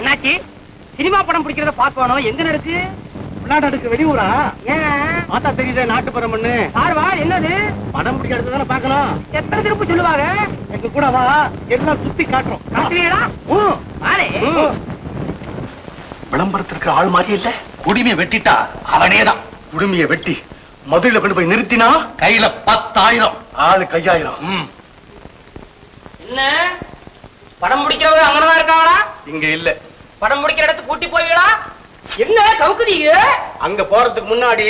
அண்ணாச்சி, சினிமா படம் பிடிக்கிறத பாக்கணும். எங்க நடக்கு? வெளிநாட்டுக்கு வெளியூரா? ஏன் ஆத்தா தெரியுது நாட்டுப்புறம் பண்ணு. சார்வா என்னது? படம் பிடிக்கிறது தானே பாக்கணும். எத்தனை திருப்பு சொல்லுவாங்க? எங்க கூட வா, எல்லாம் சுத்தி காட்டுறோம். காட்டுறீங்களா? வாடே. விளம்பரத்திற்கு ஆள் மாதிரி இல்ல. குடிமையை வெட்டிட்டா அவனேதான். குடுமையை வெட்டி மதுரையில கொண்டு போய் நிறுத்தினா கையில 10,000, ஆளு 5,000. என்ன படம் பிடிக்கிறவங்க அங்கதான் இருக்காங்களா? இங்க இல்ல. படம் பிடிக்கிற இடத்துக்கு கூட்டி போவீங்களா? என்ன கவுக்குதீங்க? அங்க போறதுக்கு முன்னாடி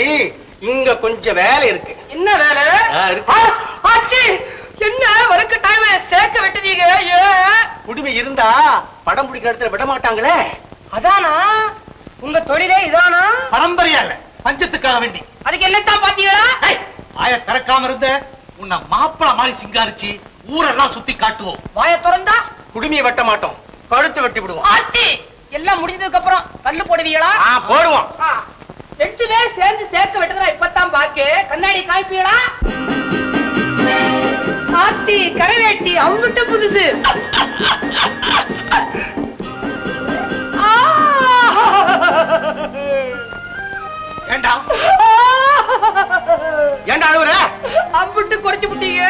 இங்க கொஞ்சம் வேலை இருக்கு. என்ன வேலை? என்ன வருக்கு டைம் சேர்க்க வெட்டுதீங்க? குடுமை இருந்தா படம் பிடிக்கிற இடத்துல விட மாட்டாங்களே. அதானா உங்க தொழிலே? இதானா? பரம்பரையா இல்ல, பஞ்சத்துக்காக வேண்டி. அதுக்கு என்னத்தான் பாத்தீங்களா? வாய திறக்காம இருந்த உன்னை மாப்பிள மாதிரி சிங்காரிச்சு ஊரெல்லாம் சுத்தி காட்டுவோம். வாய திறந்தா குடுமையை வெட்ட மாட்டோம், கழுத்து வெட்டி விடுவோம். ஆத்தி எல்லாம் முடிஞ்சதுக்கு அப்புறம் கல்லு போடுவீங்களா? போடுவோம். 2 பேர் சேர்ந்து சேர்க்க வெட்டுறதா இப்பதான் பாக்கு. கண்ணாடி காய்ப்பீங்களா? ஆத்தி கரைவேட்டி அவங்கிட்ட புதுசு. ஏண்டா ஏண்டா அழுவுற? அம்பிட்டு குறைச்சு விட்டீங்க.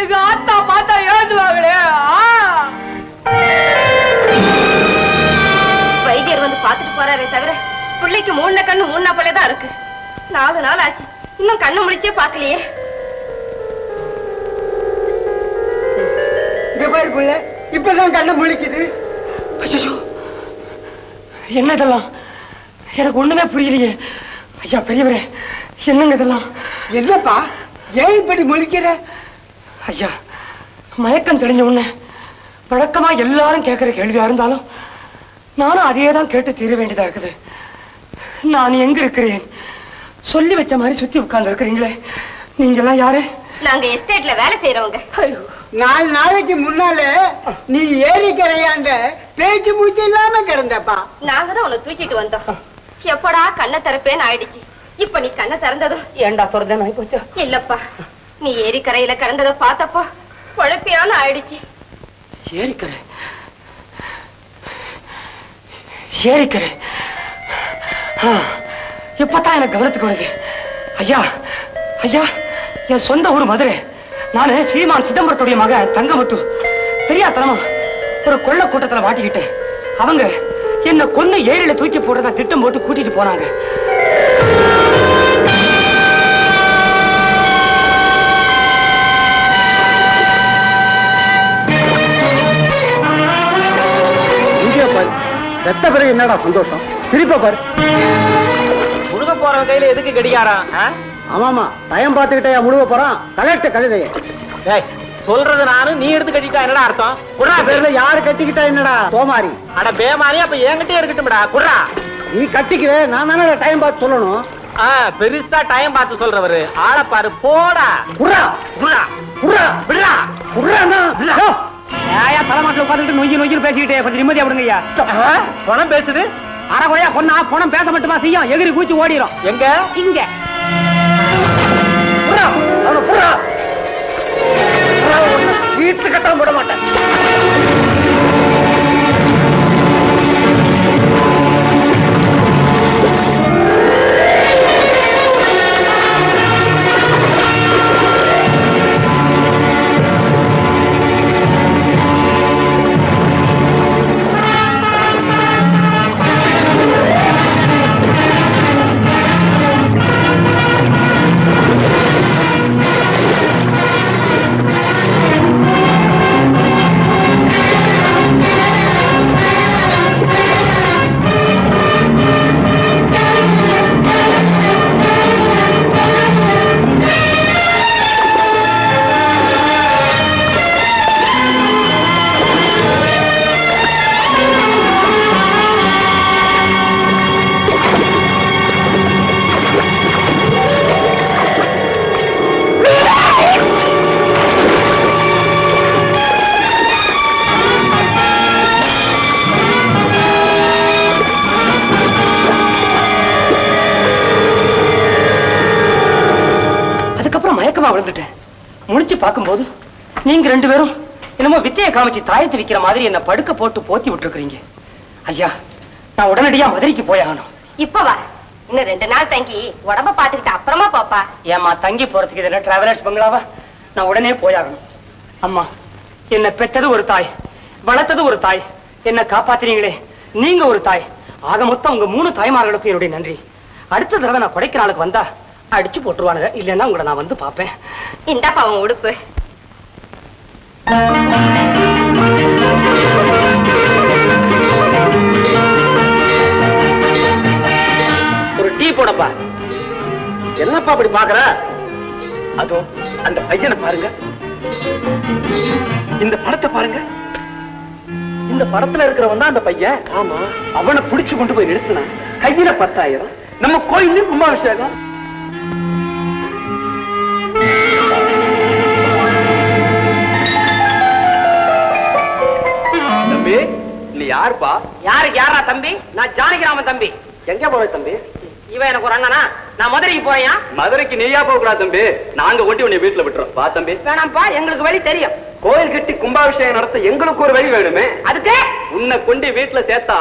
எங்க ஆத்தா பார்த்தா எழுதுவாங்களே. வைத்தியர் வந்து பாத்துட்டு போறாரே தவிர பிள்ளைக்கு 3 கண்ணு 3 போலதான் இருக்கு. 4 நாள் ஆச்சு, இன்னும் கண்ணு முழிச்சே பாக்கலையே. பிள்ளை இப்பதான் கண்ணு முழிக்குது. என்ன இதெல்லாம்? எனக்கு ஒண்ணுமே புரியலையே. ஐயா பெரியவரே, என்னங்க இதெல்லாம்? என்னப்பா ஏன் இப்படி முழிக்கிற? ஐயா, மயக்கம் தெரிஞ்ச உடனே வழக்கமா எல்லாரும் கேட்கிற கேள்வியா இருந்தாலும் நானும் அதையே தான் கேட்டு தீர வேண்டியதா இருக்குது. நான் எங்க இருக்கிறேன்? சொல்லி வச்ச மாதிரி சுத்தி உட்கார்ந்து இருக்கிறீங்களே, நீங்க எல்லாம் யாரு? நாங்க எஸ்டேட்ல வேலை செய்யறவங்க. 4 நாளைக்கு முன்னால நீ ஏரிக்கரையாண்ட பேச்சு மூச்சு இல்லாம கிடந்தப்பா. நாங்க தான் உன்னை தூக்கிட்டு வந்தோம். எப்படா கண்ணை திறப்பேன்னு ஆயிடுச்சு. இப்ப நீ கண்ணை திறந்ததும் ஏண்டா சொல்றேன் ஆயி போச்சா? இல்லப்பா, நீ ஏரிக்கரையில கிடந்ததை பார்த்தப்போ குழப்பியான ஆயிடுச்சு. ஏரிக்கரை ஏரிக்கரை இப்பதான் எனக்கு கவனத்துக்கு வருது. ஐயா ஐயா, என் சொந்த ஊர் மதுரை. நானு ஸ்ரீமான் சிதம்பரத்துடைய மகன் தங்கமுத்து. தெரியாதனமா ஒரு கொள்ள கூட்டத்துல மாட்டிக்கிட்டு அவங்க என்ன கொன்னு ஏரியில தூக்கி போடுறதா திட்டம் போட்டு கூட்டிட்டு போனாங்க. செத்த பிறகு என்னடா சந்தோஷம்? சிரிப்பா பாரு. முழுக போறவன் கையில எதுக்கு கடிகாரம்? ஆமாமா, டைம் பார்த்துக்கிட்டே முழுக போறான். கலெக்ட் கழுதைய சொல்றது நானும், நீ எடுத்து கட்டிட்டா என்னடா அர்த்தம்? குடா பேர்ல யாரு கட்டிக்கிட்டா என்னடா சோமாரி? அட பேமாரி, அப்ப என்கிட்டே இருக்கட்டும்டா. குடா நீ கட்டிக்குவே, நான் தானே டைம் பார்த்து சொல்லணும். பெருசா டைம் பார்த்து சொல்றவரு ஆளை பாரு. போடா குர்ரா குடா குர்ரா விடுறா குர்ரா. ஏயா தலைமாட்டில் உட்காந்துட்டு நொய்யு நொய்யு கொஞ்சம் நிம்மதியா விடுங்க ஐயா. பணம் பேசுது. அரைக்குறையா கொன்னா பணம் பேச மட்டுமா செய்யும்? எகிரி கூச்சி ஓடிடும். எங்க? இங்க. வீட்டு கட்ட விட மாட்டேன். விழுந்துட்டேன். முடிச்சு பார்க்கும்போது நீங்க 2 பேரும் என்னமோ வித்தையை காமிச்சு தாயத்து விக்கிற மாதிரி என்ன படுக்க போட்டு போத்தி விட்டுருக்கீங்க. ஐயா, நான் உடனடியா மதுரைக்கு போயாகணும். இப்ப வா, இன்னும் 2 நாள் தங்கி உடம்ப பாத்துக்கிட்டு அப்புறமா போப்பா. ஏமா தங்கி போறதுக்கு இதெல்லாம் டிராவலர்ஸ் பங்களாவா? நான் உடனே போயாகணும். அம்மா, என்னை பெற்றது ஒரு தாய், வளர்த்தது ஒரு தாய், என்ன காப்பாத்தினீங்களே நீங்க ஒரு தாய். ஆக மொத்தம் உங்க 3 தாய்மார்களுக்கும் என்னுடைய நன்றி. அடுத்த தடவை நான் கொடைக்கானலுக்கு வந்தா அடிச்சு போட்டுருவானுங்க, இல்லைன்னா உங்களை நான் வந்து பாப்பேன். இந்தாப்பா அவன் உடுப்பு. ஒரு டீ போடப்பா. என்னப்பா அப்படி பாக்குற? அதோ அந்த பையனை பாருங்க, இந்த படத்தை பாருங்க. இந்த படத்துல இருக்கிறவன் தான் அந்த பையன். ஆமா, அவனை புடிச்சு கொண்டு போய் நிறுத்தினா கையில 10,000. நம்ம கோயிலே கும்பாபிஷேகம். தம்பி, நீ யாருப்பா? யாருக்கு யாரா தம்பி? நான் ஜானகிராமன் தம்பி. எங்க போற தம்பி? இவன் எனக்கு ஒரு அண்ணனா? நான் மதுரைக்கு போறேன். மதுரைக்கு நீயா போக கூடாது தம்பி, நாங்க ஒட்டி உன்னை வீட்டுல விட்டுறோம். வா தம்பி. வேணாம்ப்பா, எங்களுக்கு வழி தெரியும். கோயில் கட்டி கும்பாபிஷேகம் நடத்த எங்களுக்கு ஒரு வழி வேணுமே. அதுக்கு உன்னை கொண்டு வீட்டுல சேர்த்தா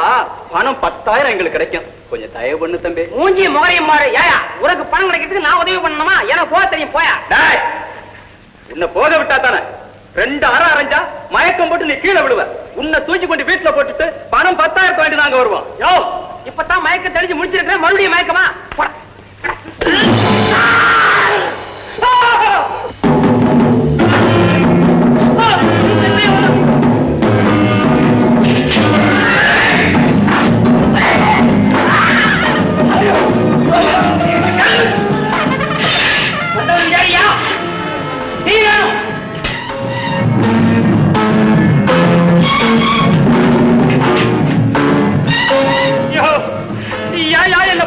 பணம் 10,000 எங்களுக்கு கிடைக்கும். கொஞ்சம் தயவு பண்ணு தம்பி. மூஞ்சி முகரையும் மாறு. ஏயா, உனக்கு பணம் கிடைக்கிறதுக்கு நான் உதவி பண்ணணுமா? எனக்கு போக தெரியும். போயா. டேய், உன்னை போக விட்டா தானே 2 அரை அரைஞ்சா மயக்கம் போட்டு நீ கீழே விடுவ. உன்னை தூக்கி கொண்டு வீட்டுல போட்டுட்டு பணம் 10,000 வாங்கிட்டு நாங்க வருவோம். யோ, இப்பதான் மயக்கம் தெளிஞ்சு முடிச்சிருக்கிறேன், மறுபடியும் மயக்கமா? போடா.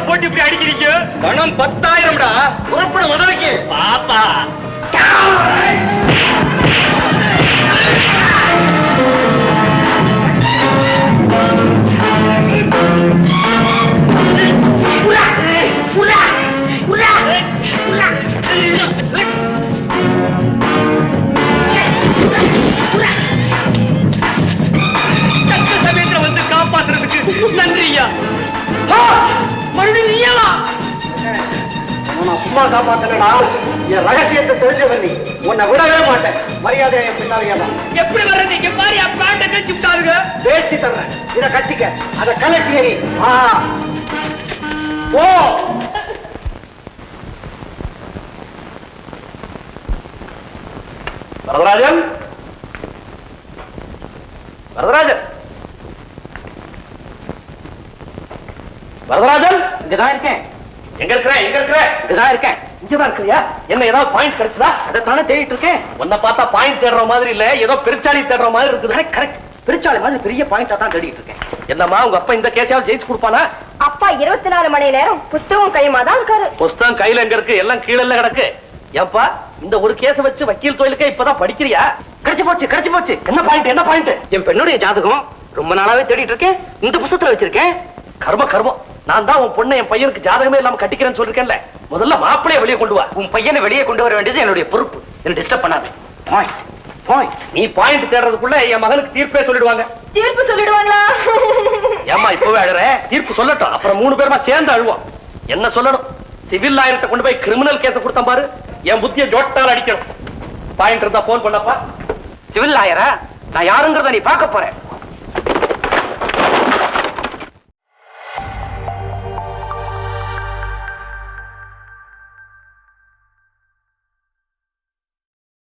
போட்டு இப்படி அடிக்கிறீங்க? பணம் 10,000டா. புறப்பட உதவிக்கு பாப்பா. சமயத்துல வந்து காப்பாத்துறதுக்கு நன்றி ஐயா. மறுபடியும் நீயவா? உன்னை சும்மா காப்பாத்தலடா, என் ரகசியத்தை தெரிஞ்சவன் நீ. உன்னை விடவே மாட்டேன். மரியாதை என் பின்னாலேயே தான். எப்படி வர்றது? இங்க பாரு, என் பேண்ட கழிச்சு விட்டாருங்க. பேசி தர்றேன், இதை கட்டிக்க, அதை கலட்டி எறி. ஓ வரதராஜன், வரதராஜன், வரதராஜன், இங்கதான் இருக்கேன். எங்க இருக்கிற? எங்க இருக்கிற? இங்கதான் இருக்கேன். இங்கதான் இருக்கிறியா? என்ன ஏதாவது பாயிண்ட் கிடைச்சதா? அதைத்தானே தேடிட்டு இருக்கேன். உன்னை பார்த்தா பாயிண்ட் தேடுற மாதிரி இல்ல, ஏதோ பெருச்சாளி தேடுற மாதிரி இருக்குது. கரெக்ட், பெருச்சாளி மாதிரி பெரிய பாயிண்டா தான் தேடிட்டு இருக்கேன். என்னம்மா, உங்க அப்பா இந்த கேஸாவது ஜெயிச்சு கொடுப்பானா? அப்பா 24 மணி நேரம் புஸ்தகம் கையுமா தான் இருக்காரு. புஸ்தகம் கையில எங்க இருக்கு? எல்லாம் கீழே கிடக்கு. ஏப்பா, இந்த ஒரு கேஸ வச்சு வக்கீல் தொழிலுக்கே இப்பதான் படிக்கிறியா? கிடைச்சு போச்சு, கிடைச்சு போச்சு. என்ன பாயிண்ட்? என்ன பாயிண்ட்? என் பெண்ணுடைய ஜாதகம் ரொம்ப நாளாவே தேடிட்டு இருக்கேன். இந்த புத்தகத்துல வச்சிருக்கேன். கர்ம கர்மம். நான் தான் உன் பொண்ணை என் பையனுக்கு ஜாதகமே இல்லாம கட்டிக்கிறேன்னு சொல்லிருக்கேன்ல. முதல்ல மாப்பிளைய வெளியே கொண்டு வா. உன் பையனை வெளியே கொண்டு வர வேண்டியது என்னுடைய பொறுப்பு. என்ன டிஸ்டர்ப் பண்ணாத. Point, point. நீ பாயிண்ட் தேடுறதுக்குள்ள என் மகனுக்கு தீர்ப்பே சொல்லிடுவாங்க. தீர்ப்பு சொல்லிடுவாங்களா? ஏமா இப்பவே அழுற? தீர்ப்பு சொல்லட்டும், அப்புறம் 3 பேருமா சேர்ந்து அழுவோம். என்ன சொல்லணும்? சிவில் லாயர்கிட்ட கொண்டு போய் கிரிமினல் கேஸ் கொடுத்தா பாரு, என் புத்திய ஜோட்டால் அடிக்கணும். பாயிண்ட் இருந்தா போன் பண்ணப்பா. சிவில் லாயரா? நான் யாருங்கிறத நீ பார்க்க போறேன்.